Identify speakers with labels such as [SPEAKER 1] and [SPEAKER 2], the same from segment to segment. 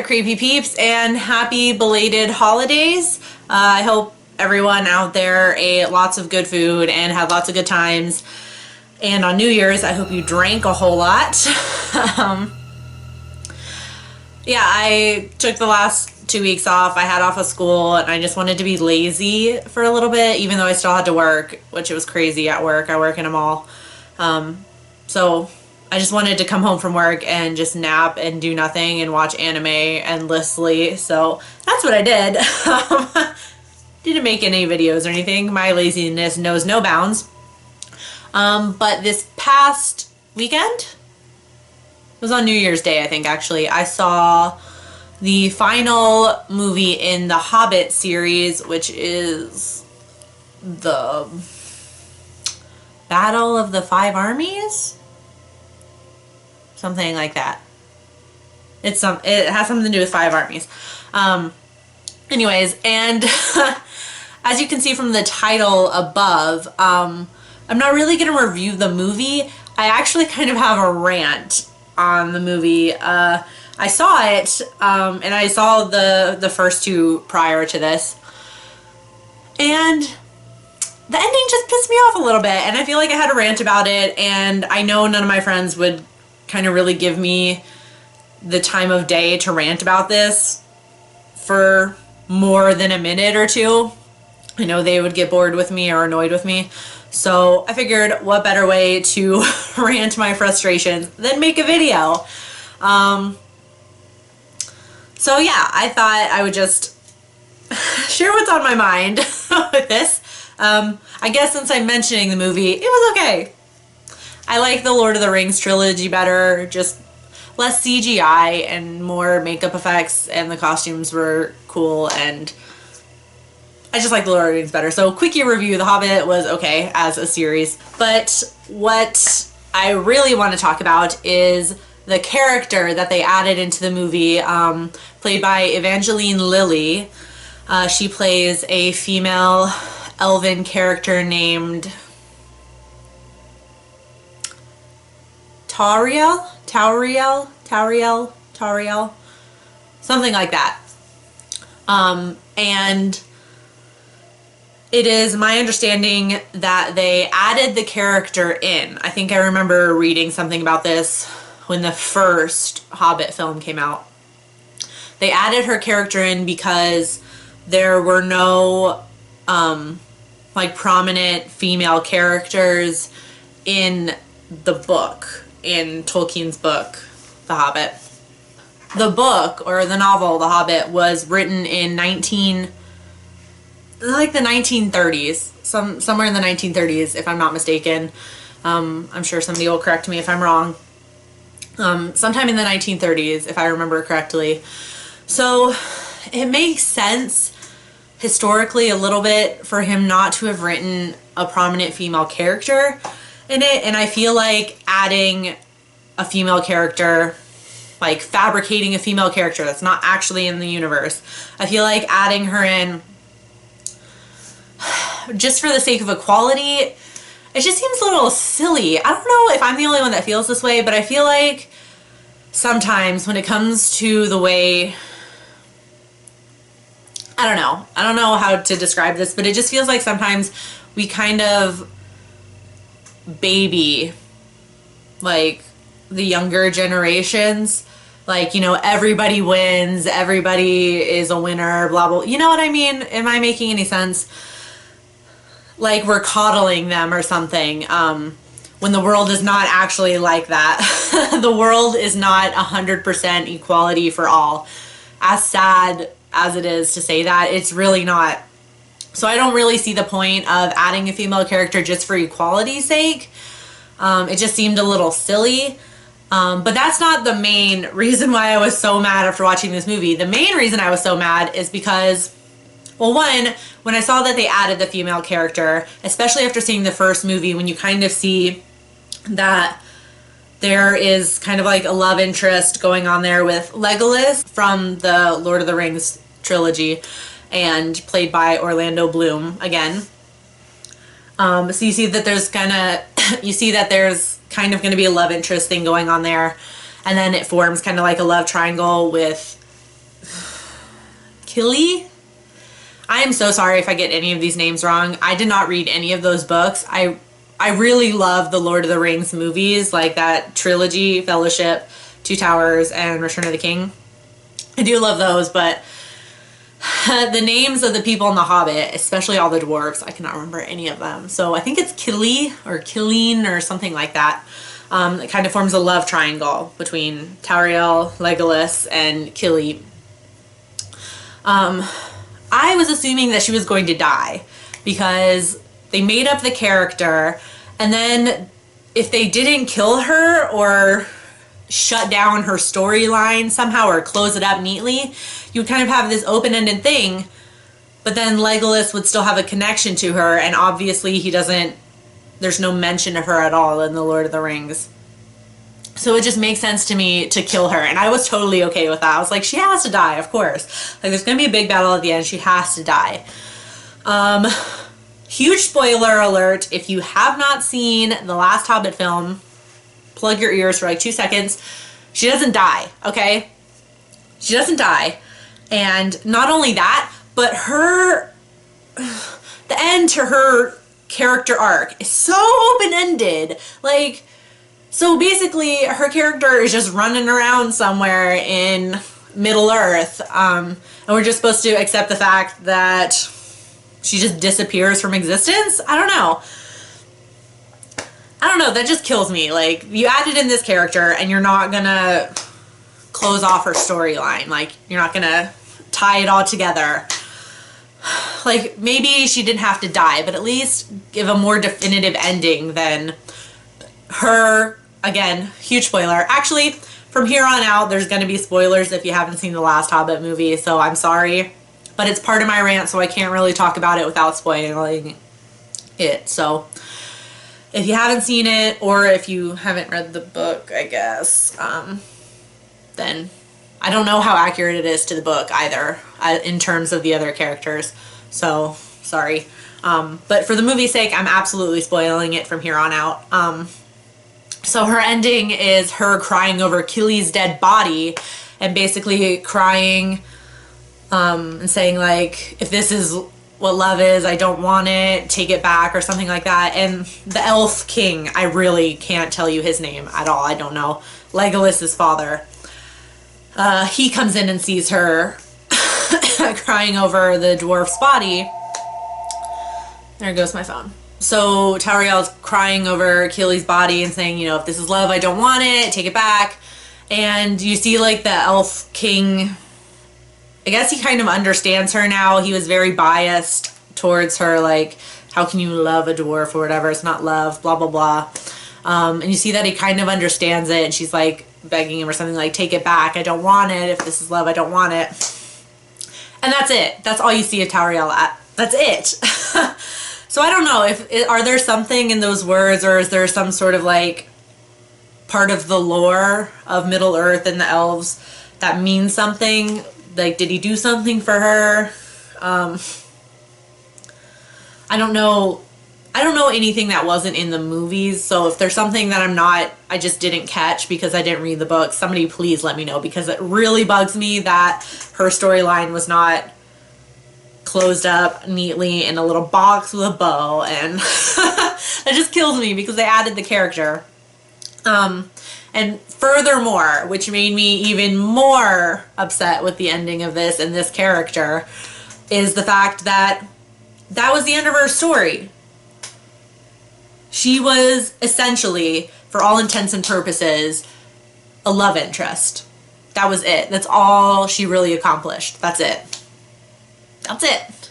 [SPEAKER 1] there, creepy peeps, and happy belated holidays. I hope everyone out there ate lots of good food and had lots of good times. And on New Year's, I hope you drank a whole lot. Yeah, I took the last 2 weeks off. I had off of school and I just wanted to be lazy for a little bit, even though I still had to work, which it was crazy at work. I work in a mall. So I just wanted to come home from work and just nap and do nothing and watch anime endlessly. So that's what I did. Didn't make any videos or anything. My laziness knows no bounds. But this past weekend, it was on New Year's Day, I think, actually, I saw the final movie in the Hobbit series, which is the Battle of the Five Armies? Something like that. It has something to do with five armies. Anyways, and as you can see from the title above, I'm not really going to review the movie. I actually kind of have a rant on the movie. I saw it, and I saw the first two prior to this, and the ending just pissed me off a little bit, and I feel like I had a rant about it, and I know none of my friends would kind of really give me the time of day to rant about this for more than a minute or two. I know they would get bored with me or annoyed with me. So I figured, what better way to rant my frustrations than make a video? So yeah, I thought I would just share what's on my mind with this. I guess since I'm mentioning the movie, it was okay. I like the Lord of the Rings trilogy better, just less CGI and more makeup effects, and the costumes were cool, and I just like the Lord of the Rings better. So quickie review, The Hobbit was okay as a series. But what I really want to talk about is the character that they added into the movie, played by Evangeline Lilly. She plays a female elven character named Tauriel, something like that. And it is my understanding that they added the character in. I think I remember reading something about this when the first Hobbit film came out. They added her character in because there were no like prominent female characters in the book, in Tolkien's book, The Hobbit. The book, or the novel, The Hobbit, was written in the 1930s, somewhere in the 1930s, if I'm not mistaken. I'm sure somebody will correct me if I'm wrong. Sometime in the 1930s, if I remember correctly. So it makes sense historically a little bit for him not to have written a prominent female character in it, and I feel like adding a female character, like fabricating a female character that's not actually in the universe, I feel like adding her in just for the sake of equality, it just seems a little silly. I don't know if I'm the only one that feels this way, but I feel like sometimes when it comes to the way, I don't know how to describe this, but it just feels like sometimes we kind of baby like the younger generations, like, you know, everybody wins, everybody is a winner, blah blah, you know what I mean? Am I making any sense? Like we're coddling them or something, when the world is not actually like that. The world is not 100% equality for all. As sad as it is to say that, it's really not. So I don't really see the point of adding a female character just for equality's sake. It just seemed a little silly. But that's not the main reason why I was so mad after watching this movie. The main reason I was so mad is because, well, one, when I saw that they added the female character, especially after seeing the first movie, when you kind of see that there is kind of like a love interest going on there with Legolas from the Lord of the Rings trilogy, and played by Orlando Bloom again. So you see that there's kind of going to be a love interest thing going on there, and then it forms kind of like a love triangle with Killy? I am so sorry if I get any of these names wrong. I did not read any of those books. I really love the Lord of the Rings movies, like that trilogy, Fellowship, Two Towers, and Return of the King. I do love those, but the names of the people in The Hobbit, especially all the dwarves, I cannot remember any of them. So I think it's Killy or Killeen or something like that. It kind of forms a love triangle between Tauriel, Legolas, and Killy. I was assuming that she was going to die because they made up the character, and then if they didn't kill her or shut down her storyline somehow or close it up neatly, you would kind of have this open-ended thing, but then Legolas would still have a connection to her, and obviously there's no mention of her at all in The Lord of the Rings. So it just makes sense to me to kill her, and I was totally okay with that. I was like, she has to die, of course. Like, there's gonna be a big battle at the end, she has to die. Huge spoiler alert, if you have not seen the last Hobbit film, plug your ears for like 2 seconds. She doesn't die, okay? She doesn't die. And not only that, but the end to her character arc is so open-ended. Like, so basically her character is just running around somewhere in Middle Earth, and we're just supposed to accept the fact that she just disappears from existence? I don't know. That just kills me. Like, you added in this character and you're not gonna close off her storyline. Like, you're not gonna tie it all together. Like, maybe she didn't have to die, but at least give a more definitive ending than her. Again, huge spoiler. Actually, from here on out, there's gonna be spoilers if you haven't seen the last Hobbit movie, so I'm sorry. But it's part of my rant, so I can't really talk about it without spoiling it. So if you haven't seen it, or if you haven't read the book, I guess, then I don't know how accurate it is to the book either, in terms of the other characters. So, sorry. But for the movie's sake, I'm absolutely spoiling it from here on out. So her ending is her crying over Killy's dead body, and basically crying, and saying, like, if this is what love is, I don't want it, take it back, or something like that. And the elf king, I really can't tell you his name at all, I don't know, Legolas's father, he comes in and sees her crying over the dwarf's body. There goes my phone. So Tauriel's crying over Killy's body and saying, you know, if this is love, I don't want it, take it back. And you see, like, the elf king, I guess he kind of understands her now. He was very biased towards her, like, how can you love a dwarf or whatever, it's not love, blah, blah, blah. And you see that he kind of understands it, and she's, like, begging him or something, like, take it back, I don't want it, if this is love, I don't want it. And that's it. That's all you see of Tauriel at. That's it. So I don't know, are there something in those words, or is there some sort of, like, part of the lore of Middle Earth and the elves that means something? Like, did he do something for her? I don't know. I don't know anything that wasn't in the movies, so if there's something that I just didn't catch because I didn't read the book, somebody please let me know, because it really bugs me that her storyline was not closed up neatly in a little box with a bow, and that just kills me because they added the character. And furthermore, which made me even more upset with the ending of this and this character, is the fact that that was the end of her story. She was essentially, for all intents and purposes, a love interest. That was it. That's all she really accomplished. That's it. That's it.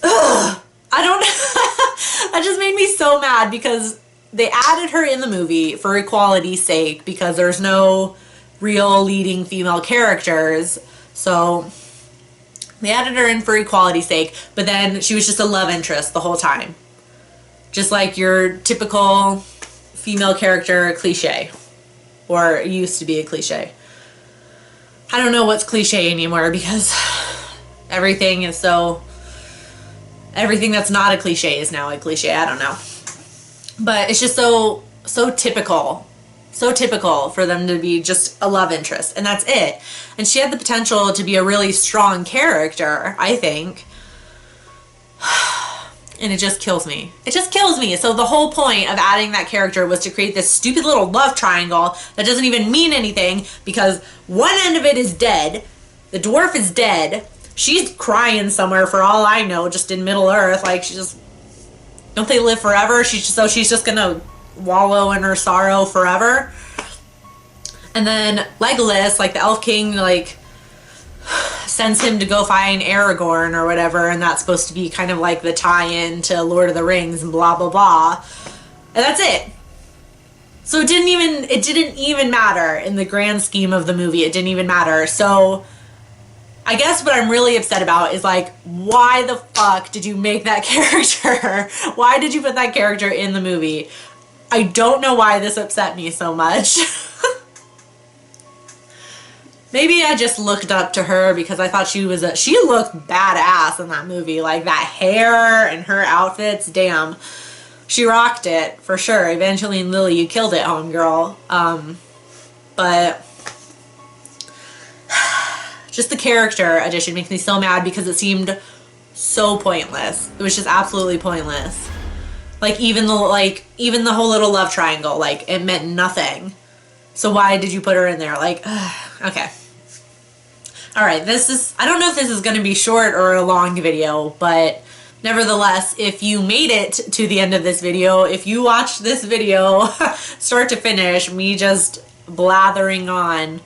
[SPEAKER 1] Ugh. I don't that just made me so mad because they added her in the movie for equality's sake because there's no real leading female characters. So they added her in for equality's sake, but then she was just a love interest the whole time. Just like your typical female character cliche, or it used to be a cliche. I don't know what's cliche anymore because everything is so, everything that's not a cliche is now a cliche. I don't know. But it's just so typical So typical for them to be just a love interest, and that's it. And she had the potential to be a really strong character, I think. And it just kills me. It just kills me. So the whole point of adding that character was to create this stupid little love triangle that doesn't even mean anything, because one end of it is dead. The dwarf is dead. She's crying somewhere for all I know, just in Middle Earth. Like, she just... Don't they live forever? She's just gonna wallow in her sorrow forever. And then Legolas, like the Elf King, like sends him to go find Aragorn or whatever, and that's supposed to be kind of like the tie-in to Lord of the Rings and blah blah blah. And that's it. So it didn't even matter in the grand scheme of the movie. It didn't even matter. So I guess what I'm really upset about is, like, why the fuck did you make that character? Why did you put that character in the movie? I don't know why this upset me so much. Maybe I just looked up to her because I thought she looked badass in that movie. Like, that hair and her outfits, damn. She rocked it, for sure. Evangeline Lilly, you killed it, homegirl. But just the character addition makes me so mad because it seemed so pointless. It was just absolutely pointless. Like, even the whole little love triangle, like, it meant nothing. So why did you put her in there? Like, okay. All right, I don't know if this is going to be short or a long video, but nevertheless, if you made it to the end of this video, if you watched this video start to finish, me just blathering on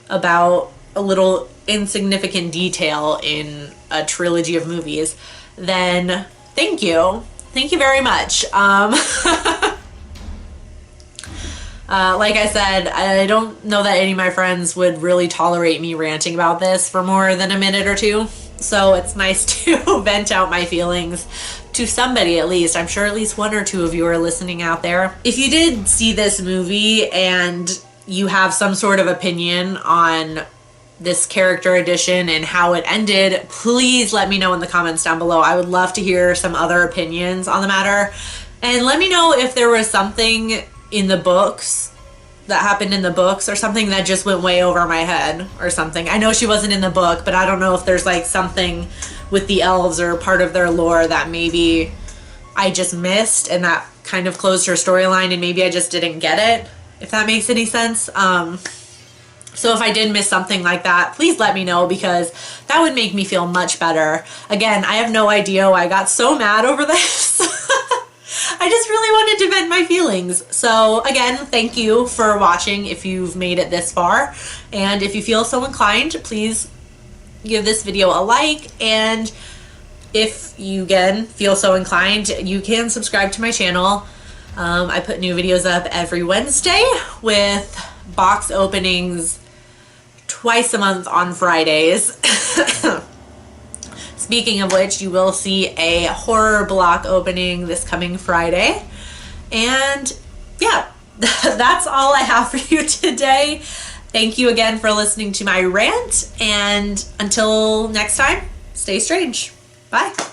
[SPEAKER 1] about a little insignificant detail in a trilogy of movies, then thank you. Thank you very much. Like I said, I don't know that any of my friends would really tolerate me ranting about this for more than a minute or two. So it's nice to vent out my feelings to somebody at least. I'm sure at least one or two of you are listening out there. If you did see this movie and you have some sort of opinion on this character addition and how it ended, please let me know in the comments down below. I would love to hear some other opinions on the matter. And let me know if there was something in the books that happened in the books or something that just went way over my head or something. I know she wasn't in the book, but I don't know if there's like something with the elves or part of their lore that maybe I just missed and that kind of closed her storyline and maybe I just didn't get it, if that makes any sense. So if I did miss something like that, please let me know because that would make me feel much better. Again, I have no idea why I got so mad over this. I just really wanted to vent my feelings. So again, thank you for watching if you've made it this far. And if you feel so inclined, please give this video a like. And if you, again, feel so inclined, you can subscribe to my channel. I put new videos up every Wednesday with box openings twice a month on Fridays. Speaking of which, you will see a horror block opening this coming Friday. And yeah, that's all I have for you today. Thank you again for listening to my rant. And until next time, stay strange. Bye.